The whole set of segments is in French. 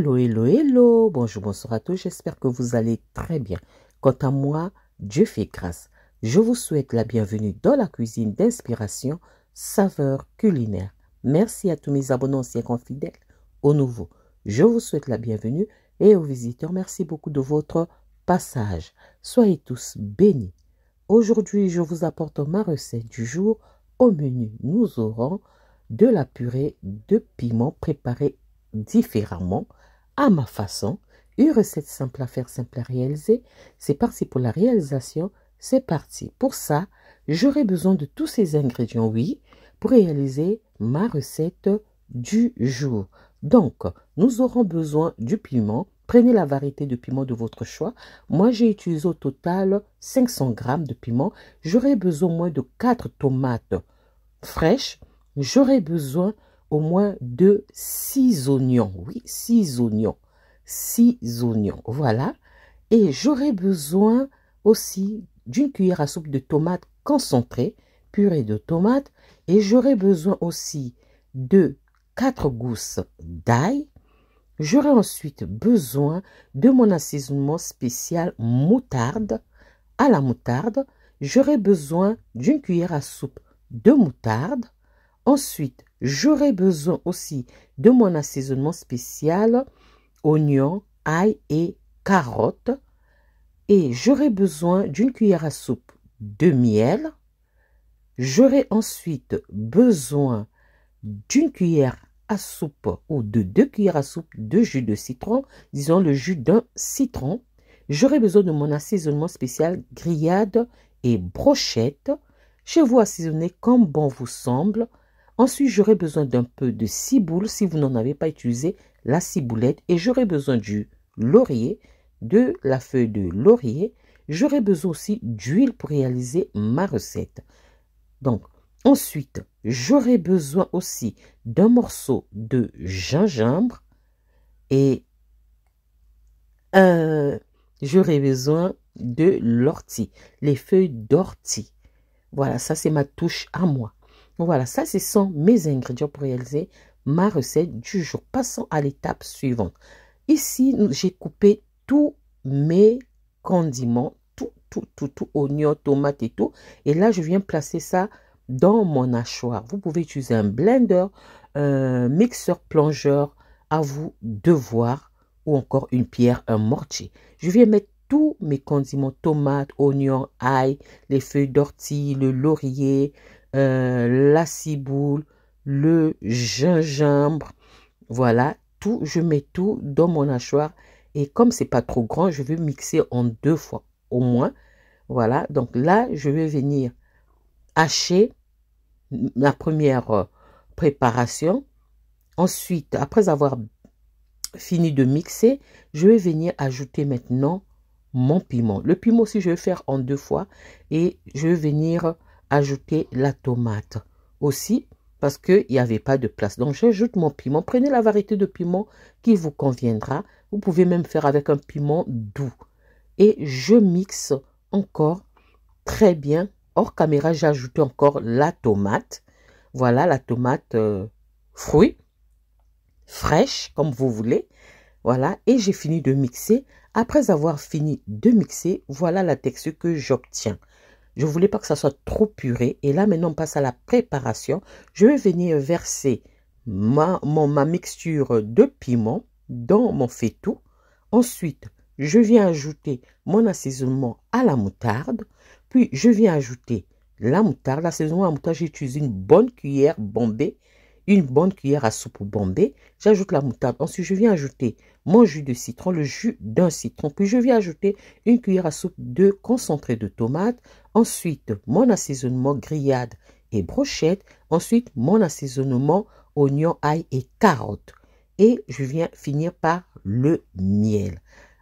Hello, hello, hello. Bonjour, bonsoir à tous. J'espère que vous allez très bien. Quant à moi, Dieu fait grâce. Je vous souhaite la bienvenue dans la cuisine d'inspiration saveur culinaire. Merci à tous mes abonnés anciens confidèles, aux nouveaux. Je vous souhaite la bienvenue et aux visiteurs, merci beaucoup de votre passage. Soyez tous bénis. Aujourd'hui, je vous apporte ma recette du jour. Au menu, nous aurons de la purée de piment préparée différemment, à ma façon. Une recette simple à faire, simple à réaliser. C'est parti pour la réalisation. C'est parti. Pour ça, j'aurai besoin de tous ces ingrédients, oui, pour réaliser ma recette du jour. Donc, nous aurons besoin du piment. Prenez la variété de piment de votre choix. Moi, j'ai utilisé au total 500 g de piment. J'aurai besoin au moins de 4 tomates fraîches. J'aurai besoin au moins de 6 oignons. Oui, 6 oignons. 6 oignons, voilà. Et j'aurai besoin aussi d'une cuillère à soupe de tomates concentrées, purée de tomates. Et j'aurai besoin aussi de 4 gousses d'ail. J'aurai ensuite besoin de mon assaisonnement spécial moutarde. À la moutarde, j'aurai besoin d'une cuillère à soupe de moutarde. Ensuite, j'aurai besoin aussi de mon assaisonnement spécial oignon, ail et carottes. Et j'aurai besoin d'une cuillère à soupe de miel. J'aurai ensuite besoin d'une cuillère à soupe ou de 2 cuillères à soupe de jus de citron, disons le jus d'un citron. J'aurai besoin de mon assaisonnement spécial grillade et brochette. Je vous assaisonner comme bon vous semble. Ensuite, j'aurai besoin d'un peu de ciboule si vous n'en avez pas utilisé la ciboulette. Et j'aurai besoin du laurier, de la feuille de laurier. J'aurai besoin aussi d'huile pour réaliser ma recette. Donc, ensuite, j'aurai besoin aussi d'un morceau de gingembre et j'aurai besoin de l'ortie, les feuilles d'ortie. Voilà, ça c'est ma touche à moi. Voilà, ça ce sont mes ingrédients pour réaliser ma recette du jour. Passons à l'étape suivante. Ici, j'ai coupé tous mes condiments, tout, oignons, tomates et tout. Et là, je viens placer ça dans mon hachoir. Vous pouvez utiliser un blender, un mixeur plongeur, à vous de voir, ou encore une pierre, un mortier. Je viens mettre tous mes condiments, tomates, oignons, ail, les feuilles d'ortie, le laurier, la ciboule, le gingembre. Voilà, tout, je mets tout dans mon hachoir. Et comme c'est pas trop grand, je vais mixer en 2 fois au moins. Voilà, donc là, je vais venir hacher la première préparation. Ensuite, après avoir fini de mixer, je vais venir ajouter maintenant mon piment. Le piment aussi, je vais faire en 2 fois. Et je vais venir ajouter la tomate aussi parce qu'il n'y avait pas de place. Donc, j'ajoute mon piment. Prenez la variété de piment qui vous conviendra. Vous pouvez même faire avec un piment doux. Et je mixe encore très bien. Hors caméra, j'ai ajouté encore la tomate. Voilà, la tomate fruit, fraîche, comme vous voulez. Voilà, et j'ai fini de mixer. Après avoir fini de mixer, voilà la texture que j'obtiens. Je ne voulais pas que ça soit trop puré. Et là, maintenant, on passe à la préparation. Je vais venir verser ma mixture de piment dans mon faitout. Ensuite, je viens ajouter mon assaisonnement à la moutarde. Puis, je viens ajouter la moutarde. L'assaisonnement à la moutarde, j'ai utilisé une bonne cuillère bombée. Une bonne cuillère à soupe bombée. J'ajoute la moutarde. Ensuite, je viens ajouter mon jus de citron, le jus d'un citron. Puis, je viens ajouter une cuillère à soupe de concentré de tomate. Ensuite, mon assaisonnement grillade et brochette. Ensuite, mon assaisonnement oignon, ail et carottes. Et je viens finir par le miel.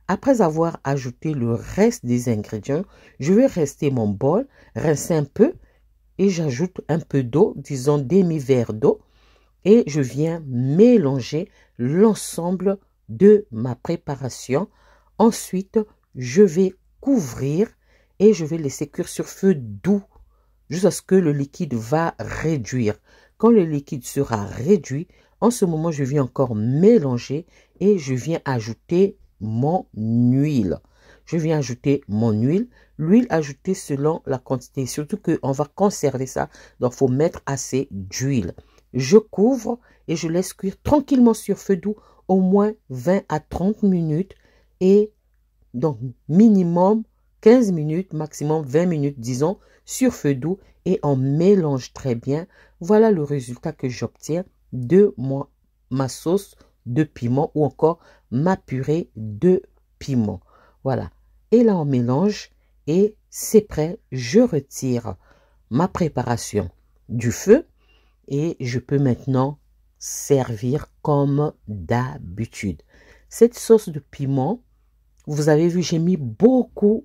Après avoir ajouté le reste des ingrédients, je vais rester mon bol, rincer un peu et j'ajoute un peu d'eau, disons demi-verre d'eau. Et je viens mélanger l'ensemble de ma préparation. Ensuite, je vais couvrir et je vais laisser cuire sur feu doux jusqu'à ce que le liquide va réduire. Quand le liquide sera réduit, En ce moment, je viens encore mélanger et je viens ajouter mon huile. Je viens ajouter mon huile. L'huile ajoutée selon la quantité, surtout qu'on va conserver ça. Donc, il faut mettre assez d'huile. Je couvre et je laisse cuire tranquillement sur feu doux au moins 20 à 30 minutes. Et donc, minimum 15 minutes, maximum 20 minutes, disons, sur feu doux. Et on mélange très bien. Voilà le résultat que j'obtiens de ma sauce de piment ou encore ma purée de piment. Voilà. Et là, on mélange et c'est prêt. Je retire ma préparation du feu et je peux maintenant servir comme d'habitude. Cette sauce de piment, vous avez vu, j'ai mis beaucoup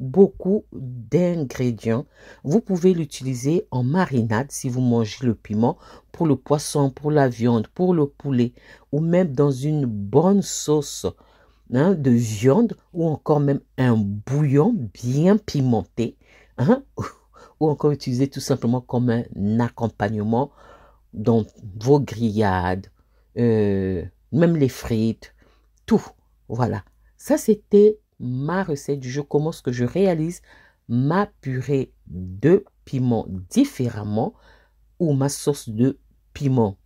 d'ingrédients. Vous pouvez l'utiliser en marinade si vous mangez le piment, pour le poisson, pour la viande, pour le poulet, ou même dans une bonne sauce de viande, ou encore même un bouillon bien pimenté, ou encore utiliser tout simplement comme un accompagnement dans vos grillades, même les frites, tout. Voilà. Ça, c'était ma recette du jour. Comment est-ce que je réalise ma purée de piment différemment ou ma sauce de piment.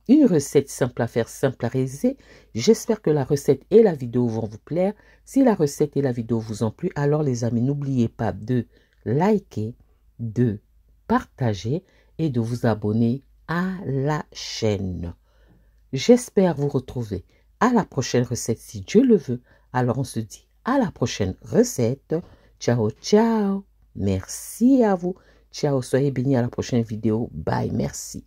Une recette simple à faire, simple à réaliser. J'espère que la recette et la vidéo vont vous plaire. Si la recette et la vidéo vous ont plu, alors les amis, n'oubliez pas de liker, de partager et de vous abonner à la chaîne. J'espère vous retrouver à la prochaine recette si Dieu le veut. Alors on se dit à la prochaine recette. Ciao, ciao. Merci à vous. Ciao, soyez bénis à la prochaine vidéo. Bye, merci.